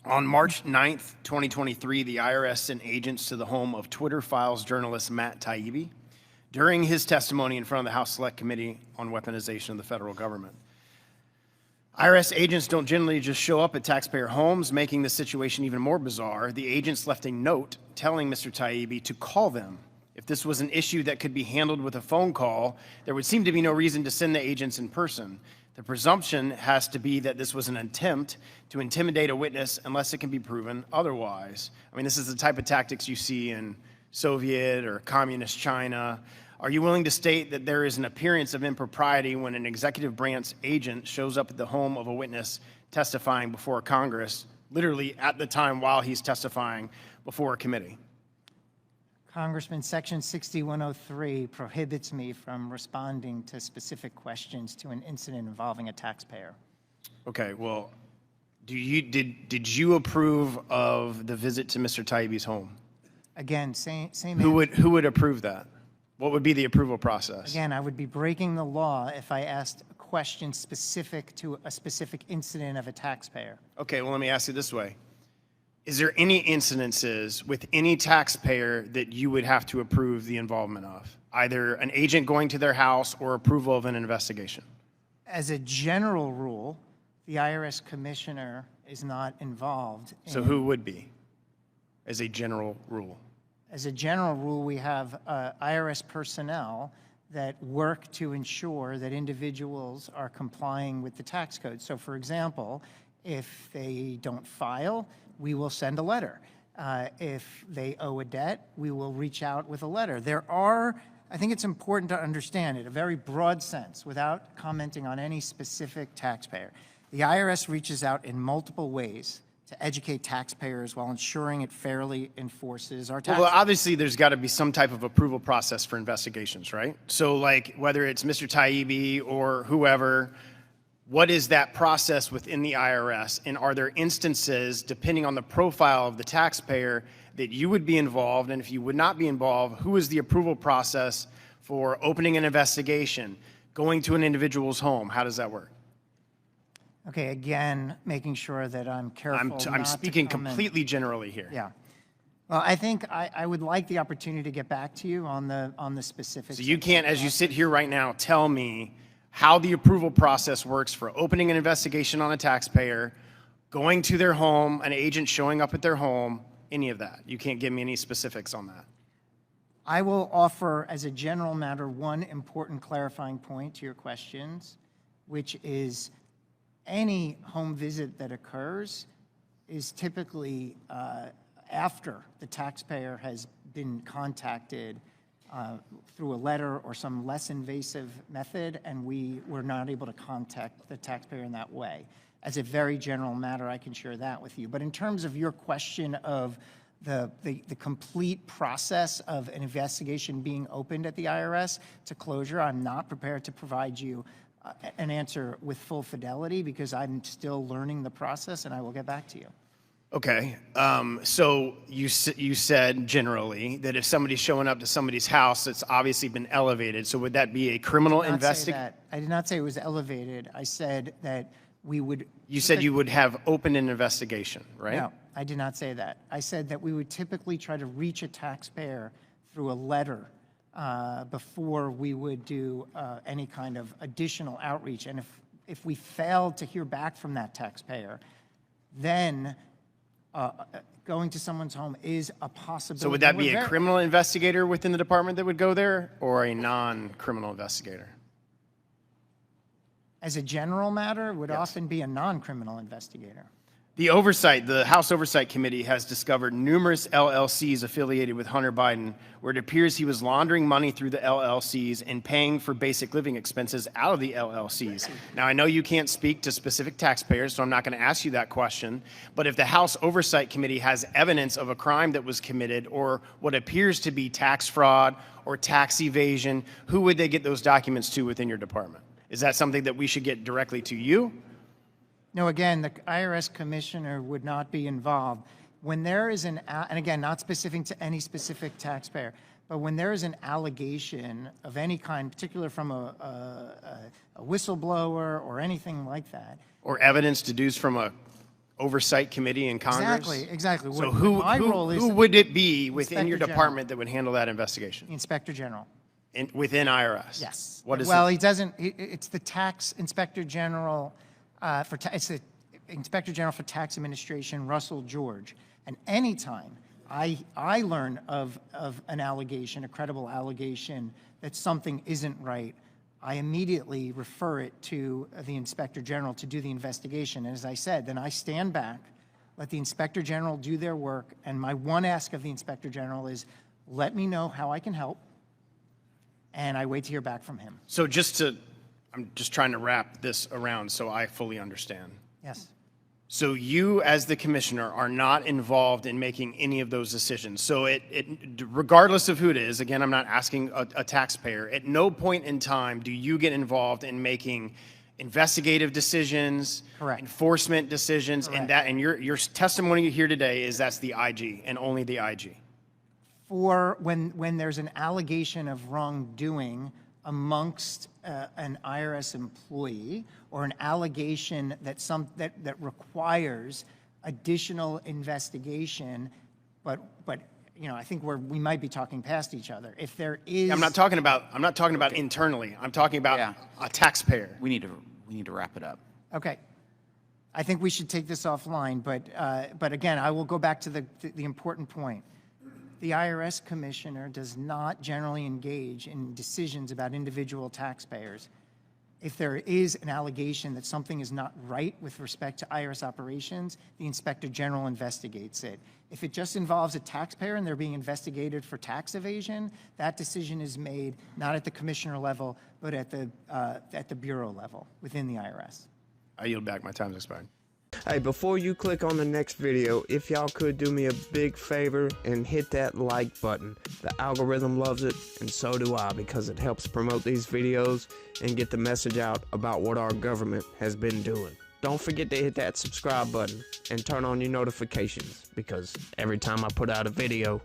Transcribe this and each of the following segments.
On March 9th, 2023, the IRS sent agents to the home of Twitter Files journalist Matt Taibibi during his testimony in front of the House Select Committee on Weaponization of the Federal Government. IRS agents don't generally just show up at taxpayer homes, making the situation even more bizarre. The agents left a note telling Mr. Taibibi to call them. If this was an issue that could be handled with a phone call, there would seem to be no reason to send the agents in person. The presumption has to be that this was an attempt to intimidate a witness unless it can be proven otherwise. I mean, this is the type of tactics you see in Soviet or communist China. Are you willing to state that there is an appearance of impropriety when an executive branch agent shows up at the home of a witness testifying before Congress, literally at the time while he's testifying before a committee? Congressman, Section 6103 prohibits me from responding to specific questions to an incident involving a taxpayer. Okay, well, did you approve of the visit to Mr. Taibibi's home? Again, same. Who would approve that? What would be the approval process? Again, I would be breaking the law if I asked a question specific to a specific incident of a taxpayer. Okay, well, let me ask you this way. Is there any incidences with any taxpayer that you would have to approve the involvement of? Either an agent going to their house or approval of an investigation? As a general rule, the IRS commissioner is not involved. So who would be, as a general rule? As a general rule, we have IRS personnel that work to ensure that individuals are complying with the tax code. So for example, if they don't file, we will send a letter. If they owe a debt, we will reach out with a letter. There are, I think it's important to understand it, a very broad sense, without commenting on any specific taxpayer. The IRS reaches out in multiple ways to educate taxpayers while ensuring it fairly enforces our tax. Well, obviously, there's got to be some type of approval process for investigations, right? So, like, whether it's Mr. Taibibi or whoever, what is that process within the IRS? And are there instances, depending on the profile of the taxpayer, that you would be involved? And if you would not be involved, who is the approval process for opening an investigation, going to an individual's home? How does that work? Okay, again, making sure that I'm careful. I'm speaking completely generally here. Yeah. Well, I think I would like the opportunity to get back to you on the specifics. So you can't, as you sit here right now, tell me how the approval process works for opening an investigation on a taxpayer, going to their home, an agent showing up at their home, any of that. You can't give me any specifics on that. I will offer, as a general matter, one important clarifying point to your questions, which is any home visit that occurs is typically after the taxpayer has been contacted through a letter or some less invasive method, and we were not able to contact the taxpayer in that way. As a very general matter, I can share that with you. But in terms of your question of the complete process of an investigation being opened at the IRS to closure, I'm not prepared to provide you an answer with full fidelity because I'm still learning the process, and I will get back to you. Okay, so you said generally that if somebody's showing up to somebody's house, it's obviously been elevated. So would that be a criminal investigation? I did not say it was elevated. I said that we would. You said you would have opened an investigation, right? No, I did not say that. I said that we would typically try to reach a taxpayer through a letter before we would do any kind of additional outreach. And if we failed to hear back from that taxpayer, then going to someone's home is a possibility. So would that be a criminal investigator within the department that would go there, or a non-criminal investigator? As a general matter, it would often be a non-criminal investigator. The House Oversight Committee has discovered numerous LLCs affiliated with Hunter Biden where it appears he was laundering money through the LLCs and paying for basic living expenses out of the LLCs. Now, I know you can't speak to specific taxpayers, so I'm not going to ask you that question, but if the House Oversight Committee has evidence of a crime that was committed or what appears to be tax fraud or tax evasion, who would they get those documents to within your department? Is that something that we should get directly to you? No, again, the IRS commissioner would not be involved. When there is and again, not specific to any specific taxpayer, but when there is an allegation of any kind, particularly from a whistleblower or anything like that. Or evidence deduced from a oversight committee in Congress? Exactly. So What my role is who would it be within your Inspector department that would handle that investigation? the Inspector General. Within I.R.S.? Yes. What is Well, it? he doesn't, it's the tax inspector general, it's the Inspector General for Tax Administration, Russell George. And anytime I learn of an allegation, a credible allegation that something isn't right, I immediately refer it to the Inspector General to do the investigation. And as I said, then I stand back, let the Inspector General do their work, and my one ask of the Inspector General is, let me know how I can help, and I wait to hear back from him. So I'm just trying to wrap this around so I fully understand. Yes. So you, as the commissioner, are not involved in making any of those decisions. So regardless of who it is, again, I'm not asking a taxpayer, at no point in time do you get involved in making investigative decisions, Correct. enforcement decisions, Correct. and your testimony here today is that's the IG and only the IG. For when there's an allegation of wrongdoing amongst an I.R.S. employee, or an allegation that requires additional investigation, but you know, I think we might be talking past each other. If there is, I'm not talking about internally. I'm talking about a taxpayer. We need to wrap it up. Okay. I think we should take this offline, but again, I will go back to the important point. The I.R.S. commissioner does not generally engage in decisions about individual taxpayers. If there is an allegation that something is not right with respect to I.R.S. operations, the Inspector General investigates it. If it just involves a taxpayer and they're being investigated for tax evasion, that decision is made not at the commissioner level, but at the bureau level within the I.R.S. I yield back. My time's expired. Hey, before you click on the next video, if y'all could do me a big favor and hit that like button. The algorithm loves it, and so do I, because it helps promote these videos and get the message out about what our government has been doing. Don't forget to hit that subscribe button and turn on your notifications, because every time I put out a video,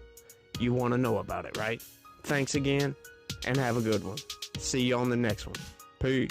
you want to know about it, right? Thanks again, and have a good one. See you on the next one. Peace.